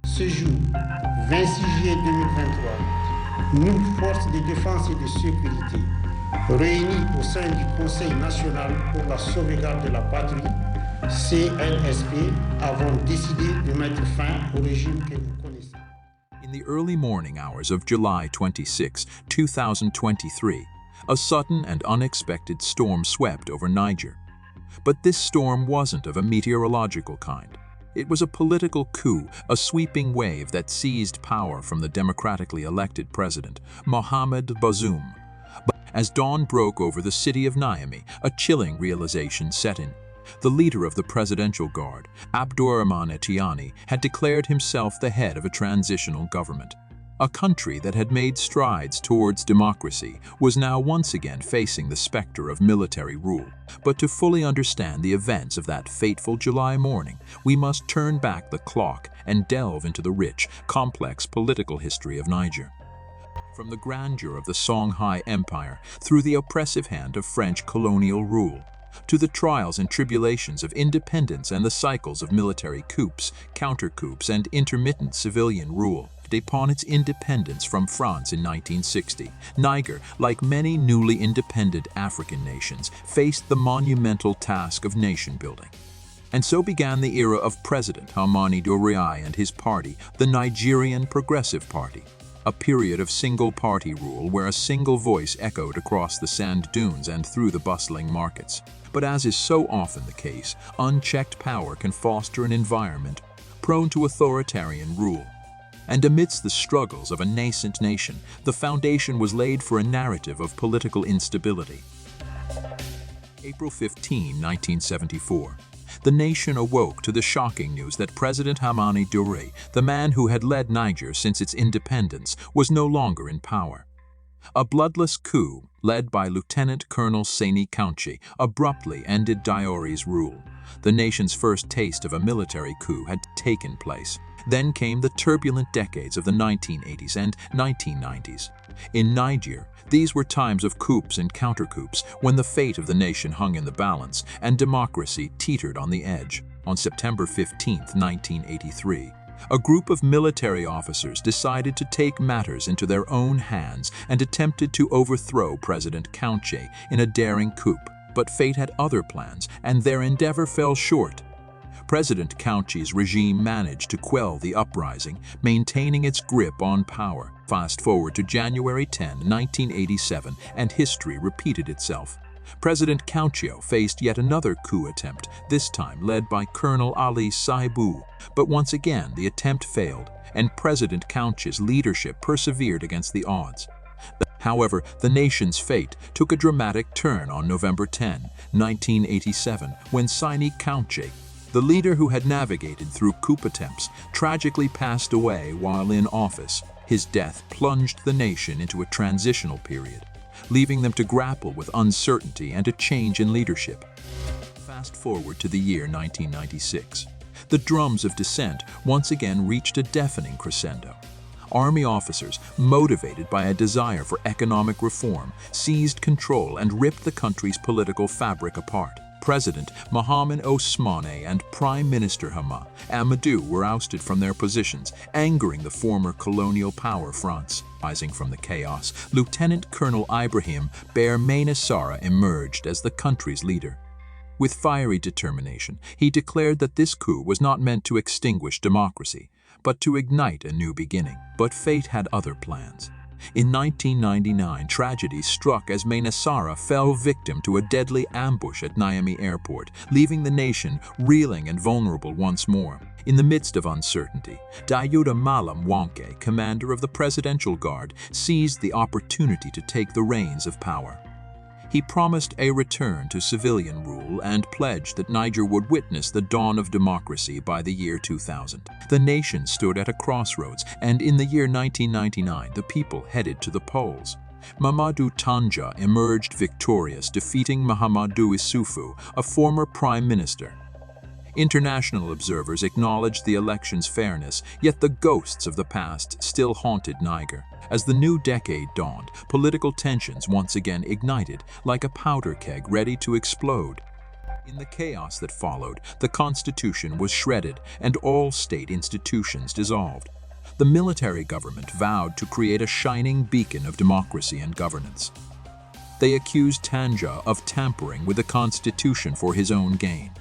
Ce jour, 26 juillet 2023, nous, forces de défense et de sécurité, réunis au sein du Conseil national pour la sauvegarde de la patrie, CNSP, avons décidé de mettre fin au régime que vous connaissez. In the early morning hours of July 26, 2023, a sudden and unexpected storm swept over Niger. But this storm wasn't of a meteorological kind. It was a political coup, a sweeping wave that seized power from the democratically elected president, Mohamed Bazoum. But as dawn broke over the city of Niamey, a chilling realization set in. The leader of the presidential guard, Abdourahamane Tchiani, had declared himself the head of a transitional government. A country that had made strides towards democracy was now once again facing the specter of military rule. But to fully understand the events of that fateful July morning, we must turn back the clock and delve into the rich, complex political history of Niger. From the grandeur of the Songhai Empire through the oppressive hand of French colonial rule, to the trials and tribulations of independence and the cycles of military coups, counter-coups, and intermittent civilian rule. Upon its independence from France in 1960, Niger, like many newly independent African nations, faced the monumental task of nation-building. And so began the era of President Mohamed Bazoum and his party, the Nigerian Progressive Party, a period of single-party rule where a single voice echoed across the sand dunes and through the bustling markets. But as is so often the case, unchecked power can foster an environment prone to authoritarian rule. And amidst the struggles of a nascent nation, the foundation was laid for a narrative of political instability. April 15, 1974. The nation awoke to the shocking news that President Mohamed Bazoum, the man who had led Niger since its independence, was no longer in power. A bloodless coup, led by Lieutenant Colonel Sani Kountché, abruptly ended Diori's rule. The nation's first taste of a military coup had taken place. Then came the turbulent decades of the 1980s and 1990s. In Niger, these were times of coups and counter-coups when the fate of the nation hung in the balance and democracy teetered on the edge. On September 15, 1983, a group of military officers decided to take matters into their own hands and attempted to overthrow President Kountché in a daring coup. But fate had other plans, and their endeavor fell short. President Kountché's regime managed to quell the uprising, maintaining its grip on power. Fast forward to January 10, 1987, and history repeated itself. President Kountché faced yet another coup attempt, this time led by Colonel Ali Saibou. But once again, the attempt failed, and President Kountché's leadership persevered against the odds. However, the nation's fate took a dramatic turn on November 10, 1987, when Sani Kountché, the leader who had navigated through coup attempts, tragically passed away while in office. His death plunged the nation into a transitional period, leaving them to grapple with uncertainty and a change in leadership. Fast forward to the year 1996. The drums of dissent once again reached a deafening crescendo. Army officers, motivated by a desire for economic reform, seized control and ripped the country's political fabric apart. President Mohamed Ousmane and Prime Minister Hama Amadou were ousted from their positions, angering the former colonial power France. Rising from the chaos, Lieutenant Colonel Ibrahim Ber Mainasara emerged as the country's leader. With fiery determination, he declared that this coup was not meant to extinguish democracy, but to ignite a new beginning. But fate had other plans. In 1999, tragedy struck as Mainasara fell victim to a deadly ambush at Niamey Airport, leaving the nation reeling and vulnerable once more. In the midst of uncertainty, Dayuda Malam Wanke, commander of the Presidential Guard, seized the opportunity to take the reins of power. He promised a return to civilian rule and pledged that Niger would witness the dawn of democracy by the year 2000. The nation stood at a crossroads, and in the year 1999, the people headed to the polls. Mamadou Tanja emerged victorious, defeating Mahamadou Issoufou, a former prime minister. International observers acknowledged the election's fairness, yet the ghosts of the past still haunted Niger. As the new decade dawned, political tensions once again ignited like a powder keg ready to explode. In the chaos that followed, the constitution was shredded and all state institutions dissolved. The military government vowed to create a shining beacon of democracy and governance. They accused Tanja of tampering with the constitution for his own gain.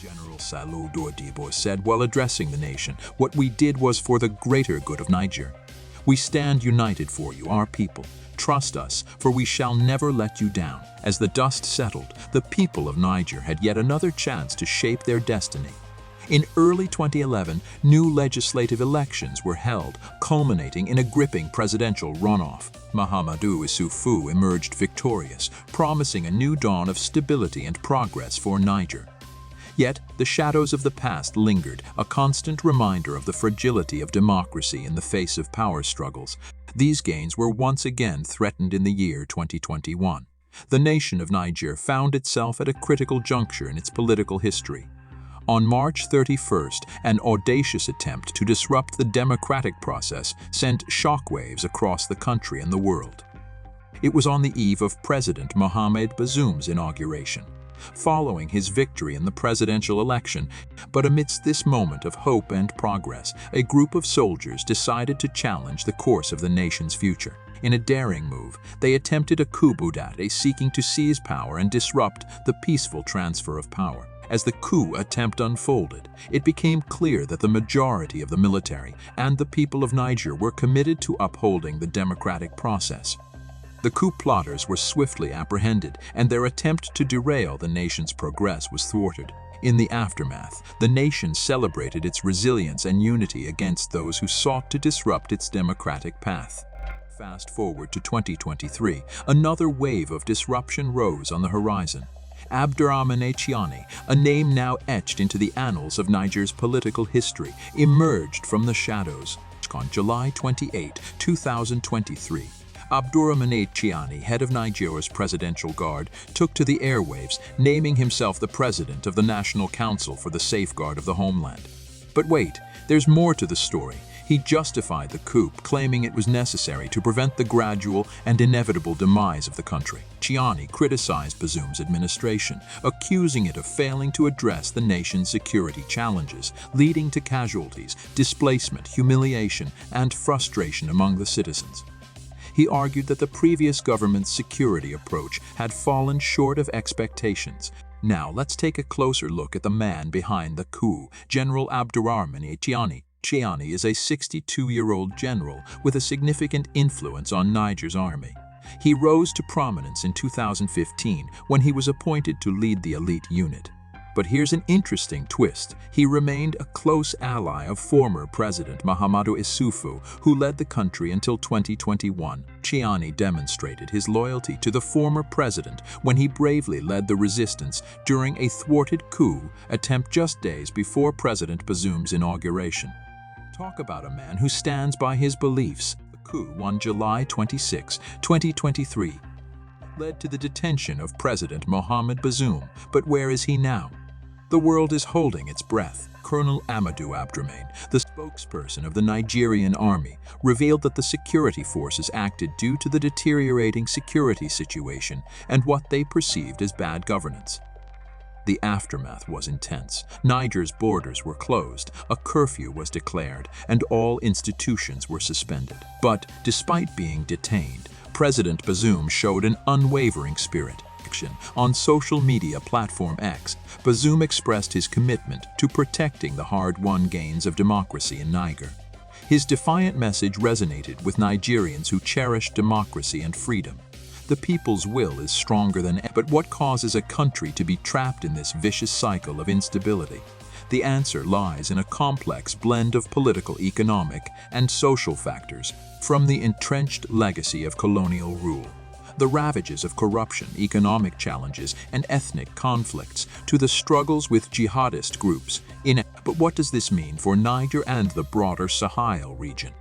General Salou Dodibo said while addressing the nation, "What we did was for the greater good of Niger. We stand united for you, our people. Trust us, for we shall never let you down." As the dust settled, the people of Niger had yet another chance to shape their destiny. In early 2011, new legislative elections were held, culminating in a gripping presidential runoff. Mahamadou Issoufou emerged victorious, promising a new dawn of stability and progress for Niger. Yet, the shadows of the past lingered, a constant reminder of the fragility of democracy in the face of power struggles. These gains were once again threatened in the year 2021. The nation of Niger found itself at a critical juncture in its political history. On March 31st, an audacious attempt to disrupt the democratic process sent shockwaves across the country and the world. It was on the eve of President Mohamed Bazoum's inauguration, following his victory in the presidential election. But amidst this moment of hope and progress, a group of soldiers decided to challenge the course of the nation's future. In a daring move, they attempted a coup d'etat, seeking to seize power and disrupt the peaceful transfer of power. As the coup attempt unfolded, it became clear that the majority of the military and the people of Niger were committed to upholding the democratic process. The coup plotters were swiftly apprehended, and their attempt to derail the nation's progress was thwarted. In the aftermath, the nation celebrated its resilience and unity against those who sought to disrupt its democratic path. Fast forward to 2023, another wave of disruption rose on the horizon. Abdourahamane Tchiani, a name now etched into the annals of Niger's political history, emerged from the shadows. On July 28, 2023, Abdourahamane Tchiani, head of Niger's presidential guard, took to the airwaves, naming himself the president of the National Council for the Safeguard of the Homeland. But wait, there's more to the story. He justified the coup, claiming it was necessary to prevent the gradual and inevitable demise of the country. Tchiani criticized Bazoum's administration, accusing it of failing to address the nation's security challenges, leading to casualties, displacement, humiliation, and frustration among the citizens. He argued that the previous government's security approach had fallen short of expectations. Now let's take a closer look at the man behind the coup, General Abdourahamane Tchiani. Tchiani is a 62-year-old general with a significant influence on Niger's army. He rose to prominence in 2015 when he was appointed to lead the elite unit. But here's an interesting twist. He remained a close ally of former President Mahamadou Issoufou, who led the country until 2021. Tchiani demonstrated his loyalty to the former president when he bravely led the resistance during a thwarted coup attempt just days before President Bazoum's inauguration. Talk about a man who stands by his beliefs. The coup on July 26, 2023, led to the detention of President Mohamed Bazoum. But where is he now? The world is holding its breath. Colonel Amadou Abdourahmane, the spokesperson of the Nigerian army, revealed that the security forces acted due to the deteriorating security situation and what they perceived as bad governance. The aftermath was intense. Niger's borders were closed, a curfew was declared, and all institutions were suspended. But despite being detained, President Bazoum showed an unwavering spirit. On social media platform X, Bazoum expressed his commitment to protecting the hard-won gains of democracy in Niger. His defiant message resonated with Nigerians who cherish democracy and freedom. The people's will is stronger than ever. But what causes a country to be trapped in this vicious cycle of instability? The answer lies in a complex blend of political, economic, and social factors, from the entrenched legacy of colonial rule, the ravages of corruption, economic challenges, and ethnic conflicts, to the struggles with jihadist groups. But what does this mean for Niger and the broader Sahel region?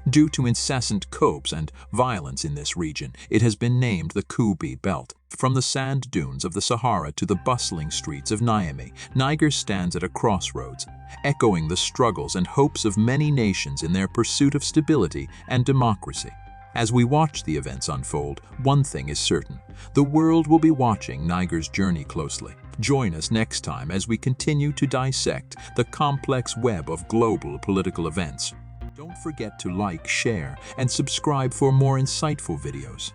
Due to incessant coups and violence in this region, it has been named the Coup Belt. From the sand dunes of the Sahara to the bustling streets of Niamey, Niger stands at a crossroads, echoing the struggles and hopes of many nations in their pursuit of stability and democracy. As we watch the events unfold, one thing is certain: the world will be watching Niger's journey closely. Join us next time as we continue to dissect the complex web of global political events. Don't forget to like, share, and subscribe for more insightful videos.